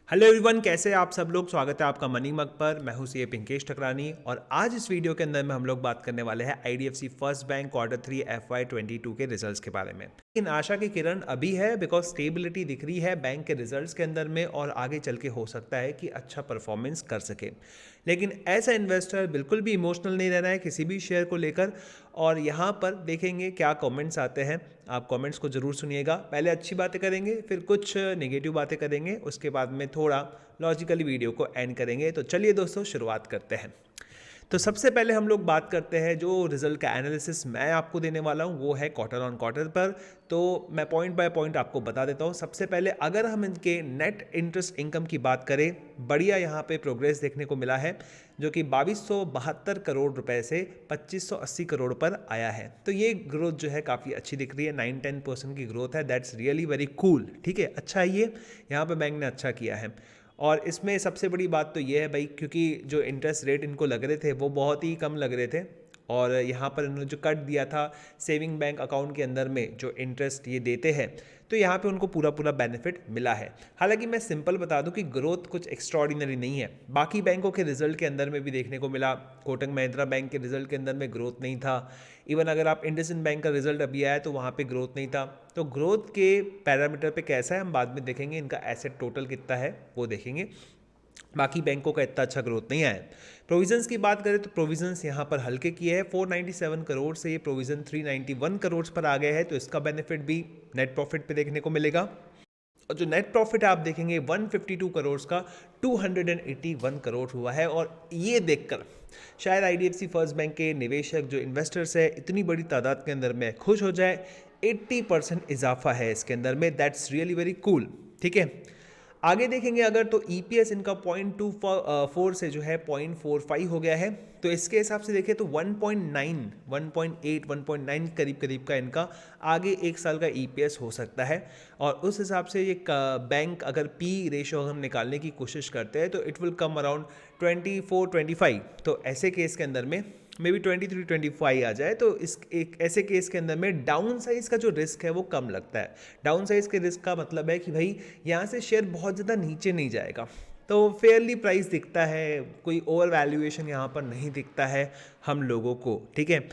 Hello everyone, कैसे हैं आप सब लोग। स्वागत है आपका मनी मग पर। मैं हूं सीए पिंकेश ठकरानी और आज इस वीडियो के अंदर में हम लोग बात करने वाले हैं IDFC first bank quarter 3 FY22 के रिजल्ट्स के बारे में। लेकिन आशा की किरण अभी है, बिकॉज स्टेबिलिटी दिख रही है बैंक के रिजल्ट्स के अंदर में और आगे चल के हो सकता है कि अच्छा परफॉर्मेंस कर सके। लेकिन ऐसा इन्वेस्टर बिल्कुल भी इमोशनल नहीं रहना है किसी भी शेयर को लेकर। और यहाँ पर देखेंगे क्या कमेंट्स आते हैं। आप कमेंट्स को ज़रूर सुनिएगा। पहले अच्छी बातें करेंगे, फिर कुछ नेगेटिव बातें करेंगे, उसके बाद में थोड़ा लॉजिकली वीडियो को एंड करेंगे। तो चलिए दोस्तों, शुरुआत करते हैं। तो सबसे पहले हम लोग बात करते हैं जो रिजल्ट का एनालिसिस मैं आपको देने वाला हूं वो है क्वार्टर ऑन क्वार्टर पर। तो मैं पॉइंट बाय पॉइंट आपको बता देता हूं। सबसे पहले अगर हम इनके नेट इंटरेस्ट इनकम की बात करें, बढ़िया यहां पे प्रोग्रेस देखने को मिला है, जो कि 2272 करोड़ रुपए से 2580 करोड़ पर आया है। तो ये ग्रोथ जो है काफ़ी अच्छी दिख रही है, 9-10% की ग्रोथ है। That's really very cool. ठीक है, अच्छा है ये, यहाँ पे बैंक ने अच्छा किया है। और इसमें सबसे बड़ी बात तो ये है भाई, क्योंकि जो इंटरेस्ट रेट इनको लग रहे थे वो बहुत ही कम लग रहे थे, और यहाँ पर इन्होंने जो कट दिया था सेविंग बैंक अकाउंट के अंदर में जो इंटरेस्ट ये देते हैं, तो यहाँ पे उनको पूरा पूरा बेनिफिट मिला है। हालांकि मैं सिंपल बता दूं कि ग्रोथ कुछ एक्स्ट्रॉर्डिनरी नहीं है। बाकी बैंकों के रिजल्ट के अंदर में भी देखने को मिला, कोटक महिंद्रा बैंक के रिजल्ट के अंदर में ग्रोथ नहीं था। इवन अगर आप इंडसइंड बैंक का रिजल्ट अभी आया तो वहाँ पे ग्रोथ नहीं था। तो ग्रोथ के पैरामीटर पे कैसा है हम बाद में देखेंगे, इनका एसेट टोटल कितना है वो देखेंगे। बाकी बैंकों का इतना अच्छा ग्रोथ नहीं आया है। प्रोविजंस की बात करें तो प्रोविजंस यहाँ पर हल्के किए हैं। 497 करोड़ से ये प्रोविजन 391 करोड़ पर आ गए हैं, तो इसका बेनिफिट भी नेट प्रॉफिट पे देखने को मिलेगा। और जो नेट प्रॉफिट आप देखेंगे 152 करोड़ का 281 करोड़ हुआ है। और ये देखकर शायद आईडीएफसी फर्स्ट बैंक के निवेशक जो इन्वेस्टर्स है इतनी बड़ी तादाद के अंदर में खुश हो जाए। 80% इजाफा है इसके अंदर में। That's really very cool. ठीक है, आगे देखेंगे अगर तो ईपीएस इनका 0.24 से जो है 0.45 हो गया है। तो इसके हिसाब से देखें तो 1.9, 1.8, 1.9 करीब करीब का इनका आगे एक साल का ईपीएस हो सकता है। और उस हिसाब से ये बैंक अगर पी रेशो हम निकालने की कोशिश करते हैं तो इट विल कम अराउंड 24-25। तो ऐसे केस के अंदर में मे बी 23-25 आ जाए, तो इस एक ऐसे केस के अंदर में डाउन साइज का जो रिस्क है वो कम लगता है। डाउन साइज के रिस्क का मतलब है कि भाई यहाँ से शेयर बहुत ज़्यादा नीचे नहीं जाएगा, तो फेयरली प्राइस दिखता है, कोई ओवर वैल्यूएशन यहाँ पर नहीं दिखता है हम लोगों को। ठीक है,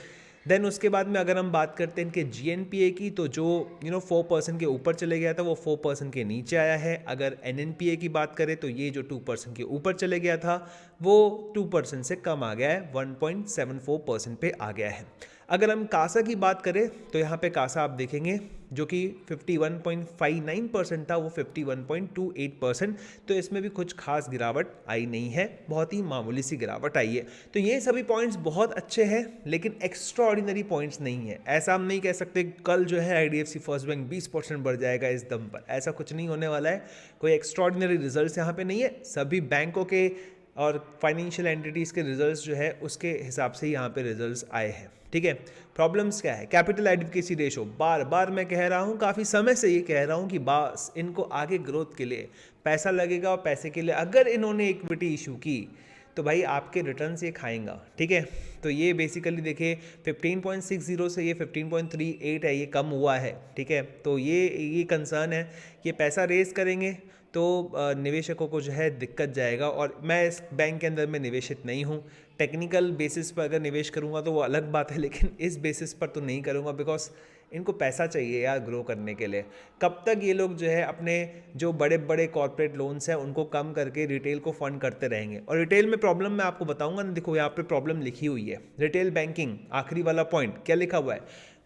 देन उसके बाद में अगर हम बात करते हैं इनके जीएनपीए की, तो जो 4% के ऊपर चले गया था वो 4% के नीचे आया है। अगर एनएनपीए की बात करें तो ये जो 2% के ऊपर चले गया था वो 2% से कम आ गया है, 1.74% पे आ गया है। अगर हम कासा की बात करें तो यहाँ पे कासा आप देखेंगे जो कि 51.59% था वो 51.28%। तो इसमें भी कुछ खास गिरावट आई नहीं है, बहुत ही मामूली सी गिरावट आई है। तो ये सभी पॉइंट्स बहुत अच्छे हैं, लेकिन एक्स्ट्रा ऑर्डिनरी पॉइंट्स नहीं है। ऐसा हम नहीं कह सकते कल जो है आईडीएफसी फर्स्ट बैंक 20% बढ़ जाएगा इस दम पर, ऐसा कुछ नहीं होने वाला है। कोई एक्स्ट्रा ऑर्डिनरी रिजल्ट यहाँ पे नहीं है। सभी बैंकों के और फाइनेंशियल एंटिटीज़ के रिजल्ट्स जो है उसके हिसाब से यहाँ पे रिजल्ट्स आए हैं। ठीक है, प्रॉब्लम्स क्या है? कैपिटल एडिक्वेसी रेशो, बार बार मैं कह रहा हूँ, काफ़ी समय से ये कह रहा हूँ कि बस इनको आगे ग्रोथ के लिए पैसा लगेगा, और पैसे के लिए अगर इन्होंने इक्विटी इशू की तो भाई आपके रिटर्न से खाएंगा। ठीक है, तो ये बेसिकली देखिए 15.60 से ये 15.38 है, ये कम हुआ है। ठीक है, तो ये कंसर्न है। ये पैसा रेस करेंगे तो निवेशकों को जो है दिक्कत जाएगा। और मैं इस बैंक के अंदर में निवेशित नहीं हूँ। टेक्निकल बेसिस पर अगर निवेश करूँगा तो वो अलग बात है, लेकिन इस बेसिस पर तो नहीं करूँगा, बिकॉज इनको पैसा चाहिए यार ग्रो करने के लिए। कब तक ये लोग जो है अपने जो बड़े बड़े कॉर्पोरेट लोन्स हैं उनको कम करके रिटेल को फंड करते रहेंगे। और रिटेल में प्रॉब्लम मैं आपको बताऊंगा ना, देखो यहाँ पे प्रॉब्लम लिखी हुई है, रिटेल बैंकिंग आखिरी वाला पॉइंट क्या लिखा हुआ है,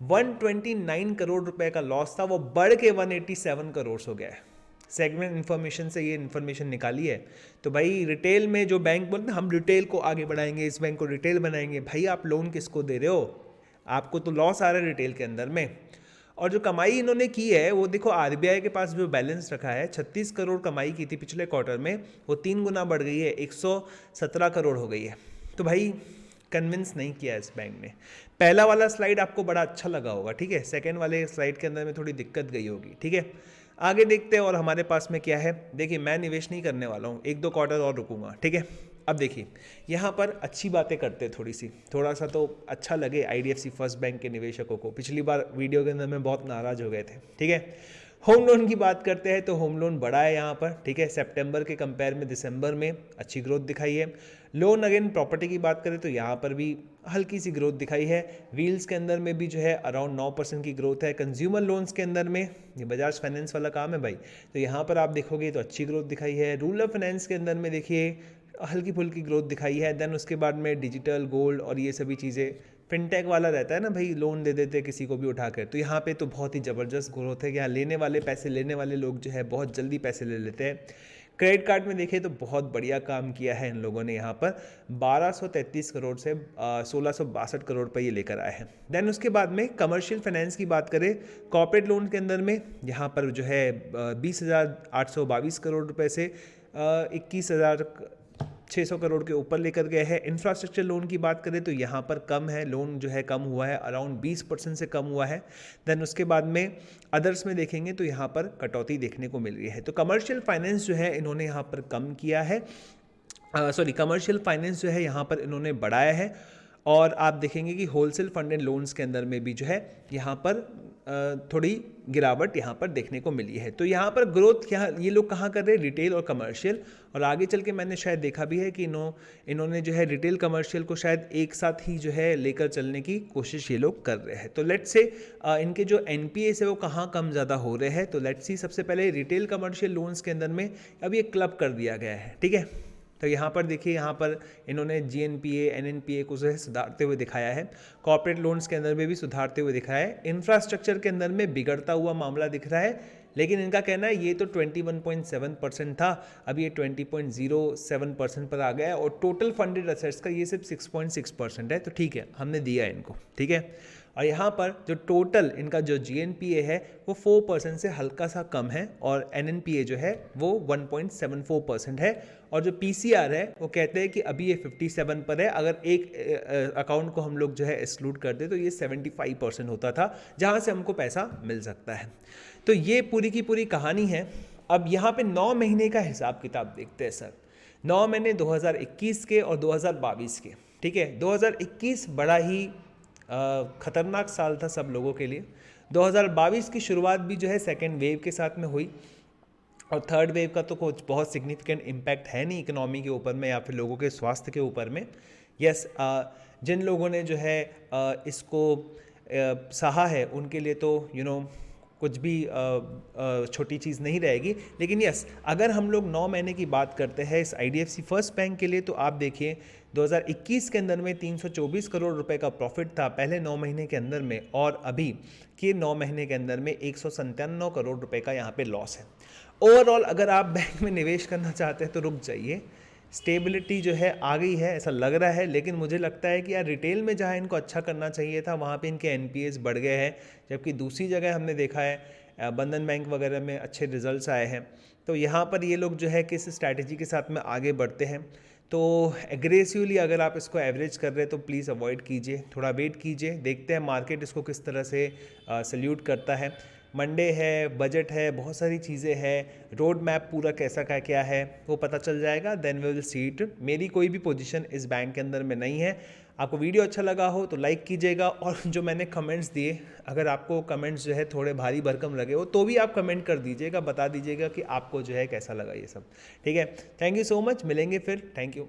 129 करोड़ रुपए का लॉस था, वो बढ़ के 187 करोड़ हो गया है। सेगमेंट इन्फॉर्मेशन से ये इन्फॉर्मेशन निकाली है। तो भाई रिटेल में जो बैंक बोलते हैं हम रिटेल को आगे बढ़ाएंगे, इस बैंक को रिटेल बनाएंगे, भाई आप लोन किसको दे रहे हो? आपको तो लॉस आ रहा है रिटेल के अंदर में। और जो कमाई इन्होंने की है वो देखो, आरबीआई के पास जो बैलेंस रखा है 36 करोड़ कमाई की थी पिछले क्वार्टर में, वो 3 गुना बढ़ गई है, 117 करोड़ हो गई है। तो भाई कन्विंस नहीं किया इस बैंक ने। पहला वाला स्लाइड आपको बड़ा अच्छा लगा होगा, ठीक है, सेकेंड वाले स्लाइड के अंदर में थोड़ी दिक्कत गई होगी। ठीक है, आगे देखते हैं और हमारे पास में क्या है। देखिए मैं निवेश नहीं करने वाला हूँ, 1-2 क्वार्टर और रुकूंगा। ठीक है, अब देखिए यहाँ पर अच्छी बातें करते हैं, थोड़ा सा तो अच्छा लगे आईडीएफसी फर्स्ट बैंक के निवेशकों को। पिछली बार वीडियो के अंदर में बहुत नाराज हो गए थे। ठीक है, होम लोन की बात करते हैं तो होम लोन बढ़ा है यहाँ पर, ठीक है, सितंबर के कंपेयर में दिसंबर में अच्छी ग्रोथ दिखाई है। लोन अगेन प्रॉपर्टी की बात करें तो यहाँ पर भी हल्की सी ग्रोथ दिखाई है। व्हील्स के अंदर में भी जो है अराउंड 9% की ग्रोथ है। कंज्यूमर लोन्स के अंदर में ये बजाज फाइनेंस वाला काम है भाई, तो यहाँ पर आप देखोगे तो अच्छी ग्रोथ दिखाई है। रूरल फाइनेंस के अंदर में देखिए हल्की फुल्की ग्रोथ दिखाई है। देन उसके बाद में डिजिटल गोल्ड और ये सभी चीज़ें, फिनटेक वाला रहता है ना भाई, लोन दे देते हैं किसी को भी उठाकर, तो यहाँ पे तो बहुत ही ज़बरदस्त ग्रोथ है कि यहाँ लेने वाले लोग जो है बहुत जल्दी पैसे ले लेते हैं। क्रेडिट कार्ड में देखें तो बहुत बढ़िया काम किया है इन लोगों ने, यहाँ पर 1233 करोड़ से 1662 करोड़ पर ये लेकर आए हैं। देन उसके बाद में कमर्शियल फाइनेंस की बात करें, कॉर्पोरेट लोन के अंदर में यहाँ पर जो है 20,822 करोड़ रुपए से 21,600 करोड़ के ऊपर लेकर गए हैं। इंफ्रास्ट्रक्चर लोन की बात करें तो यहाँ पर कम है, लोन जो है कम हुआ है, अराउंड 20% से कम हुआ है। देन उसके बाद में अदर्स में देखेंगे तो यहाँ पर कटौती देखने को मिल रही है। तो कमर्शियल फाइनेंस जो है इन्होंने यहाँ पर कम किया है, कमर्शियल फाइनेंस जो है यहाँ पर इन्होंने बढ़ाया है। और आप देखेंगे कि होलसेल फंडेड लोन्स के अंदर में भी जो है यहाँ पर थोड़ी गिरावट यहाँ पर देखने को मिली है। तो यहाँ पर ग्रोथ क्या ये लोग कहाँ कर रहे हैं, रिटेल और कमर्शियल, और आगे चल के मैंने शायद देखा भी है कि इन्होंने जो है रिटेल कमर्शियल को शायद एक साथ ही जो है लेकर चलने की कोशिश ये लोग कर रहे हैं। तो लेट्स से इनके जो एनपीएस है वो कहाँ कम ज़्यादा हो रहे हैं, तो लेट्स सी सबसे पहले रिटेल कमर्शियल लोन्स के अंदर में अब ये क्लब कर दिया गया है, ठीक है। तो यहाँ पर देखिए, यहाँ पर इन्होंने जीएनपीए एनएनपीए को जो है सुधारते हुए दिखाया है। कॉर्पोरेट लोन्स के अंदर में भी सुधारते हुए दिखाया है। इंफ्रास्ट्रक्चर के अंदर में बिगड़ता हुआ मामला दिख रहा है, लेकिन इनका कहना है ये तो 21.7% था, अब ये 20.07% पर आ गया है, और टोटल फंडेड असेट्स का ये सिर्फ 6.6% है। तो ठीक है, हमने दिया इनको, ठीक है। और यहाँ पर जो टोटल इनका जो जीएनपीए है वो 4% से हल्का सा कम है, और एनएनपीए जो है वो 1.74% है। और जो पीसीआर है वो कहते हैं कि अभी ये 57 पर है, अगर एक अकाउंट को हम लोग जो है एक्सक्लूड कर दे तो ये 75% होता था, जहाँ से हमको पैसा मिल सकता है। तो ये पूरी की पूरी कहानी है। अब यहाँ पे 9 महीने का हिसाब किताब देखते हैं सर। 9 महीने 2021 के और 2022 के, ठीक है। 2021 बड़ा ही खतरनाक साल था सब लोगों के लिए। 2022 की शुरुआत भी जो है सेकेंड वेव के साथ में हुई, और थर्ड वेव का तो कुछ बहुत सिग्निफिकेंट इम्पैक्ट है नहीं इकोनॉमी के ऊपर में या फिर लोगों के स्वास्थ्य के ऊपर में। यस, जिन लोगों ने जो है इसको सहा है उनके लिए तो कुछ भी छोटी चीज़ नहीं रहेगी। लेकिन यस, अगर हम लोग 9 महीने की बात करते हैं इस आईडीएफसी फर्स्ट बैंक के लिए, तो आप देखिए 2021 के अंदर में 324 करोड़ रुपए का प्रॉफिट था पहले 9 महीने के अंदर में, और अभी के 9 महीने के अंदर में 197 करोड़ रुपए का यहाँ पे लॉस है। ओवरऑल अगर आप बैंक में निवेश करना चाहते हैं तो रुक जाइए, स्टेबिलिटी जो है आ गई है ऐसा लग रहा है। लेकिन मुझे लगता है कि यार रिटेल में जहाँ इनको अच्छा करना चाहिए था वहाँ पे इनके एनपीएस बढ़ गए हैं, जबकि दूसरी जगह हमने देखा है बंधन बैंक वगैरह में अच्छे रिजल्ट्स आए हैं। तो यहाँ पर ये लोग जो है किस स्ट्रैटेजी के साथ में आगे बढ़ते हैं, तो एग्रेसिवली अगर आप इसको एवरेज कर रहे हैं तो प्लीज़ अवॉइड कीजिए, थोड़ा वेट कीजिए, देखते हैं मार्केट इसको किस तरह से सल्यूट करता है। मंडे है, बजट है, बहुत सारी चीज़ें हैं, रोड मैप पूरा कैसा का क्या है वो पता चल जाएगा, then we will see it. मेरी कोई भी पोजीशन इस बैंक के अंदर में नहीं है। आपको वीडियो अच्छा लगा हो तो लाइक कीजिएगा, और जो मैंने कमेंट्स दिए, अगर आपको कमेंट्स जो है थोड़े भारी भरकम लगे हो तो भी आप कमेंट कर दीजिएगा, बता दीजिएगा कि आपको जो है कैसा लगा ये सब, ठीक है। थैंक यू सो मच, मिलेंगे फिर, थैंक यू।